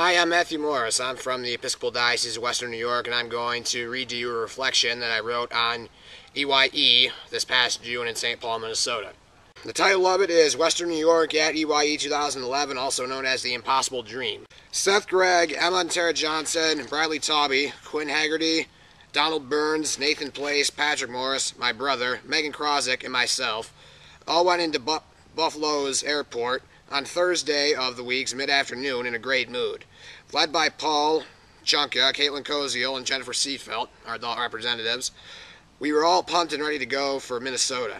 Hi, I'm Matthew Morris. I'm from the Episcopal Diocese of Western New York, and I'm going to read to you a reflection that I wrote on EYE this past June in St. Paul, Minnesota. The title of it is Western New York at EYE 2011, also known as The Impossible Dream. Seth Gregg, Emma and Tara Johnson, Bradley Tauby, Quinn Haggerty, Donald Burns, Nathan Place, Patrick Morris, my brother, Megan Krozik, and myself all went into Buffalo's airport on Thursday of the week's mid-afternoon in a great mood. Led by Paul Chunka, Caitlin Koziel, and Jennifer Seifelt, our adult representatives, we were all pumped and ready to go for Minnesota.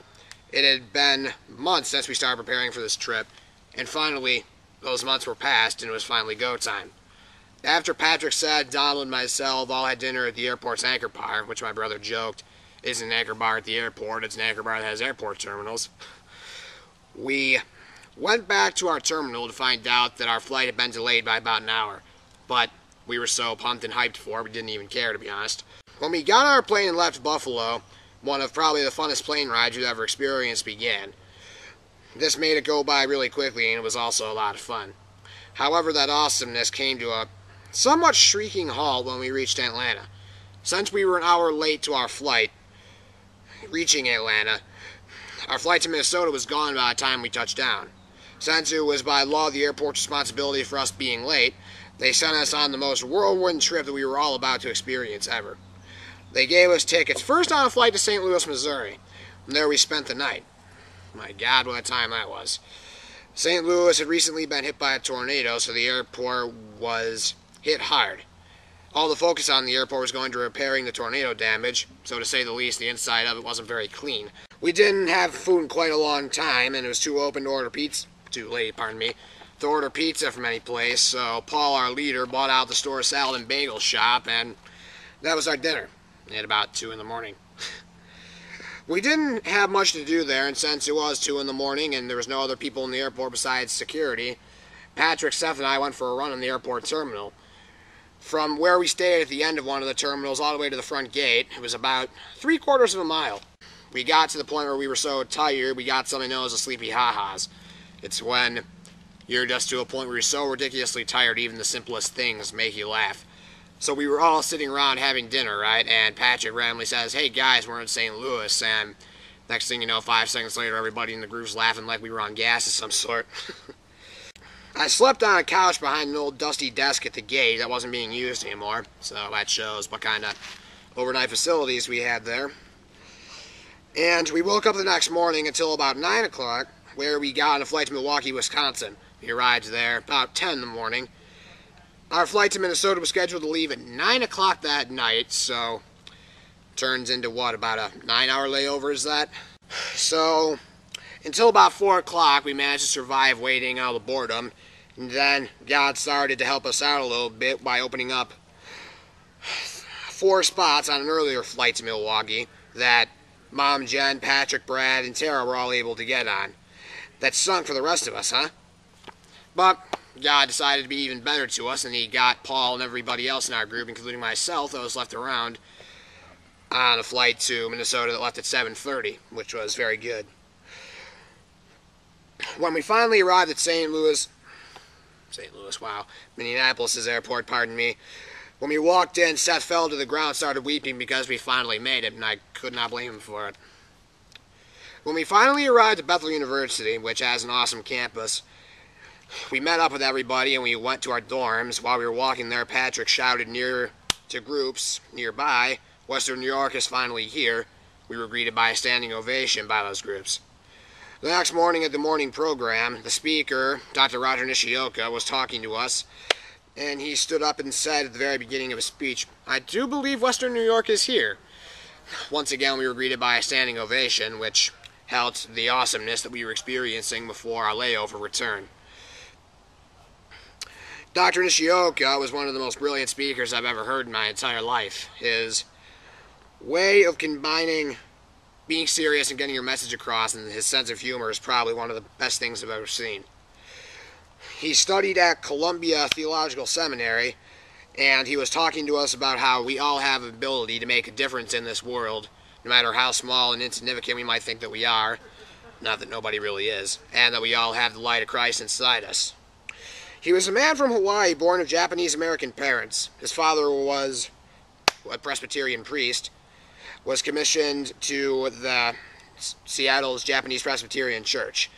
It had been months since we started preparing for this trip, and finally, those months were past and it was finally go time. After Patrick said Donald and myself all had dinner at the airport's anchor bar, which my brother joked isn't an anchor bar at the airport, it's an anchor bar that has airport terminals, we went back to our terminal to find out that our flight had been delayed by about an hour, but we were so pumped and hyped for it, we didn't even care, to be honest. When we got on our plane and left Buffalo, one of probably the funnest plane rides we've ever experienced began. This made it go by really quickly, and it was also a lot of fun. However, that awesomeness came to a somewhat shrieking halt when we reached Atlanta. Since we were an hour late to our flight, reaching Atlanta, our flight to Minnesota was gone by the time we touched down. Since it was by law the airport's responsibility for us being late, they sent us on the most whirlwind trip that we were all about to experience ever. They gave us tickets first on a flight to St. Louis, Missouri, and there we spent the night. My God, what a time that was. St. Louis had recently been hit by a tornado, so the airport was hit hard. All the focus on the airport was going to repairing the tornado damage, so to say the least, the inside of it wasn't very clean. We didn't have food in quite a long time, and it was too late, to order pizza from any place, so Paul, our leader, bought out the store salad and bagel shop, and that was our dinner at about 2 in the morning. We didn't have much to do there, and since it was 2 in the morning and there was no other people in the airport besides security, Patrick, Seth, and I went for a run in the airport terminal. From where we stayed at the end of one of the terminals all the way to the front gate, it was about 3/4 of a mile. We got to the point where we were so tired, we got something known as a sleepy ha-has. It's when you're just to a point where you're so ridiculously tired, even the simplest things make you laugh. So we were all sitting around having dinner, right? And Patrick randomly says, "Hey guys, we're in St. Louis." And next thing you know, 5 seconds later, everybody in the group's laughing like we were on gas of some sort. I slept on a couch behind an old dusty desk at the gate that wasn't being used anymore. So that shows what kind of overnight facilities we had there. And we woke up the next morning until about 9 o'clock, where we got on a flight to Milwaukee, Wisconsin. We arrived there about 10 in the morning. Our flight to Minnesota was scheduled to leave at 9 o'clock that night, so turns into what, about a 9-hour layover, is that? So until about 4 o'clock, we managed to survive waiting out of the boredom, and then God started to help us out a little bit by opening up 4 spots on an earlier flight to Milwaukee that Mom, Jen, Patrick, Brad, and Tara were all able to get on. That stunk for the rest of us, huh? But God decided to be even better to us, and he got Paul and everybody else in our group, including myself, that was left around, on a flight to Minnesota that left at 7:30, which was very good. When we finally arrived at Minneapolis' airport, pardon me, when we walked in, Seth fell to the ground and started weeping because we finally made it, and I could not blame him for it. When we finally arrived at Bethel University, which has an awesome campus, we met up with everybody and we went to our dorms. While we were walking there, Patrick shouted near to groups nearby, "Western New York is finally here." We were greeted by a standing ovation by those groups. The next morning at the morning program, the speaker, Dr. Roger Nishioka, was talking to us, and he stood up and said at the very beginning of his speech, "I do believe Western New York is here." Once again, we were greeted by a standing ovation, which helped the awesomeness that we were experiencing before our layover returned. Dr. Nishioka was one of the most brilliant speakers I've ever heard in my entire life. His way of combining being serious and getting your message across, and his sense of humor, is probably one of the best things I've ever seen. He studied at Columbia Theological Seminary, and he was talking to us about how we all have the ability to make a difference in this world, no matter how small and insignificant we might think that we are, not that nobody really is, and that we all have the light of Christ inside us. He was a man from Hawaii, born of Japanese-American parents. His father was a Presbyterian priest, was commissioned to the Seattle's Japanese Presbyterian Church.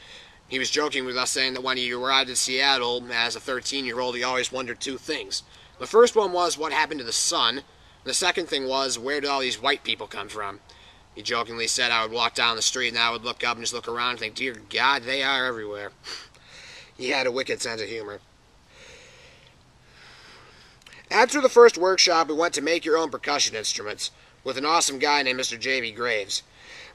He was joking with us, saying that when he arrived in Seattle as a 13-year-old, he always wondered two things. The first one was, what happened to the sun? The second thing was, where did all these white people come from? He jokingly said I would walk down the street and I would look up and just look around and think, dear God, they are everywhere. He had a wicked sense of humor. After the first workshop, we went to make your own percussion instruments with an awesome guy named Mr. J.B. Graves.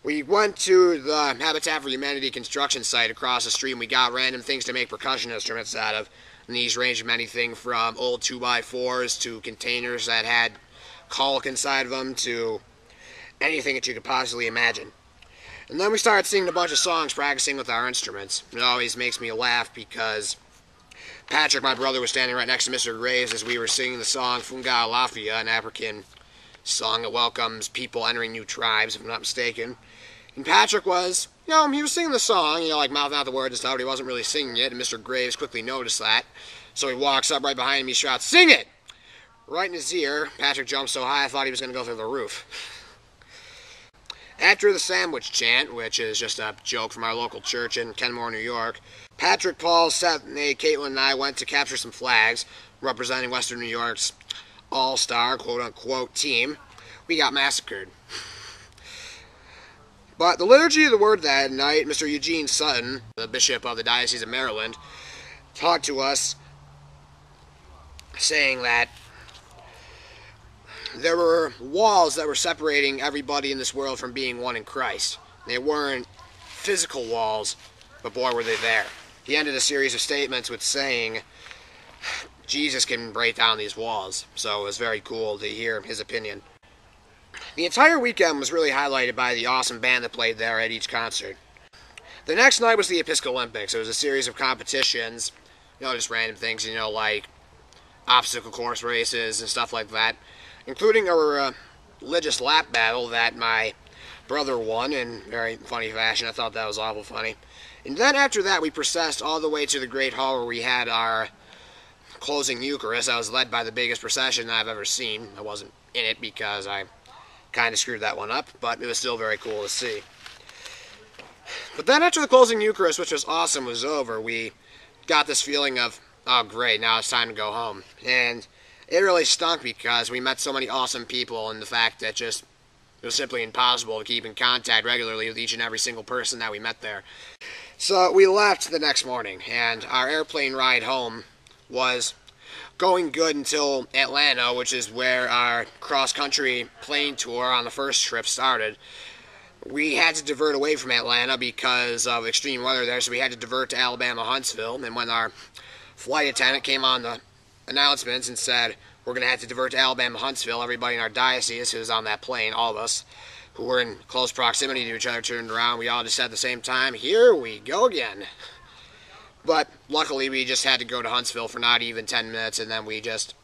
We went to the Habitat for Humanity construction site across the street and we got random things to make percussion instruments out of. And these ranged from anything from old 2x4s to containers that had caulk inside of them to anything that you could possibly imagine. And then we started singing a bunch of songs, practicing with our instruments. It always makes me laugh because Patrick, my brother, was standing right next to Mr. Graves as we were singing the song Funga Lafia, an African song that welcomes people entering new tribes, if I'm not mistaken. And Patrick was, he was singing the song, like mouthing out the words and stuff, but he wasn't really singing it, and Mr. Graves quickly noticed that. So he walks up right behind him, he shouts, "Sing it!" Right in his ear. Patrick jumped so high I thought he was going to go through the roof. After the sandwich chant, which is just a joke from our local church in Kenmore, New York, Patrick, Paul, Seth, Nate, Caitlin, and I went to capture some flags representing Western New York's all-star, quote-unquote, team. We got massacred. But the liturgy of the word that night, Mr. Eugene Sutton, the Bishop of the Diocese of Maryland, talked to us saying that there were walls that were separating everybody in this world from being one in Christ. They weren't physical walls, but boy, were they there. He ended a series of statements with saying, Jesus can break down these walls. So it was very cool to hear his opinion. The entire weekend was really highlighted by the awesome band that played there at each concert. The next night was the Episcopal Olympics. It was a series of competitions, just random things, like obstacle course races and stuff like that, including a religious lap battle that my brother won in very funny fashion. I thought that was awful funny. And then after that, we processed all the way to the Great Hall where we had our closing Eucharist. I was led by the biggest procession I've ever seen. I wasn't in it because I kind of screwed that one up, but it was still very cool to see. But then after the closing Eucharist, which was awesome, was over, we got this feeling of, oh great, now it's time to go home. And it really stunk because we met so many awesome people, and the fact that it was simply impossible to keep in contact regularly with each and every single person that we met there. So we left the next morning, and our airplane ride home was going good until Atlanta, which is where our cross-country plane tour on the first trip started. We had to divert away from Atlanta because of extreme weather there, so we had to divert to Alabama, Huntsville. And when our flight attendant came on the announcements and said, we're going to have to divert to Alabama, Huntsville, everybody in our diocese who was on that plane, all of us who were in close proximity to each other, turned around. We all just said at the same time, here we go again. But luckily, we just had to go to Huntsville for not even 10 minutes, and then we just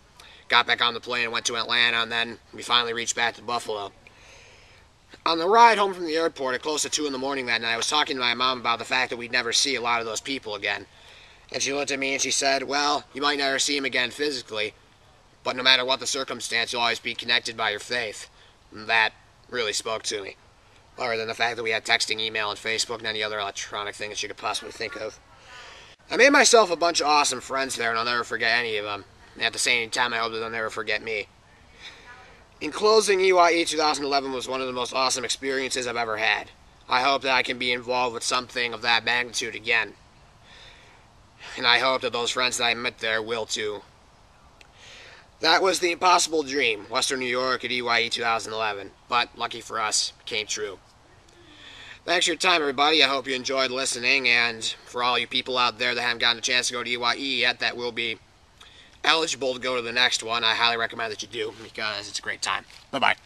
got back on the plane and went to Atlanta, and then we finally reached back to Buffalo. On the ride home from the airport at close to 2 in the morning that night, I was talking to my mom about the fact that we'd never see a lot of those people again. And she looked at me and she said, well, you might never see them again physically, but no matter what the circumstance, you'll always be connected by your faith. And that really spoke to me. Other than the fact that we had texting, email, and Facebook, and any other electronic thing that you could possibly think of. I made myself a bunch of awesome friends there, and I'll never forget any of them. And at the same time, I hope that they'll never forget me. In closing, EYE 2011 was one of the most awesome experiences I've ever had. I hope that I can be involved with something of that magnitude again. And I hope that those friends that I met there will too. That was the impossible dream, Western New York at EYE 2011. But, lucky for us, it came true. Thanks for your time, everybody. I hope you enjoyed listening, and for all you people out there that haven't gotten a chance to go to EYE yet that will be eligible to go to the next one, I highly recommend that you do, because it's a great time. Bye-bye.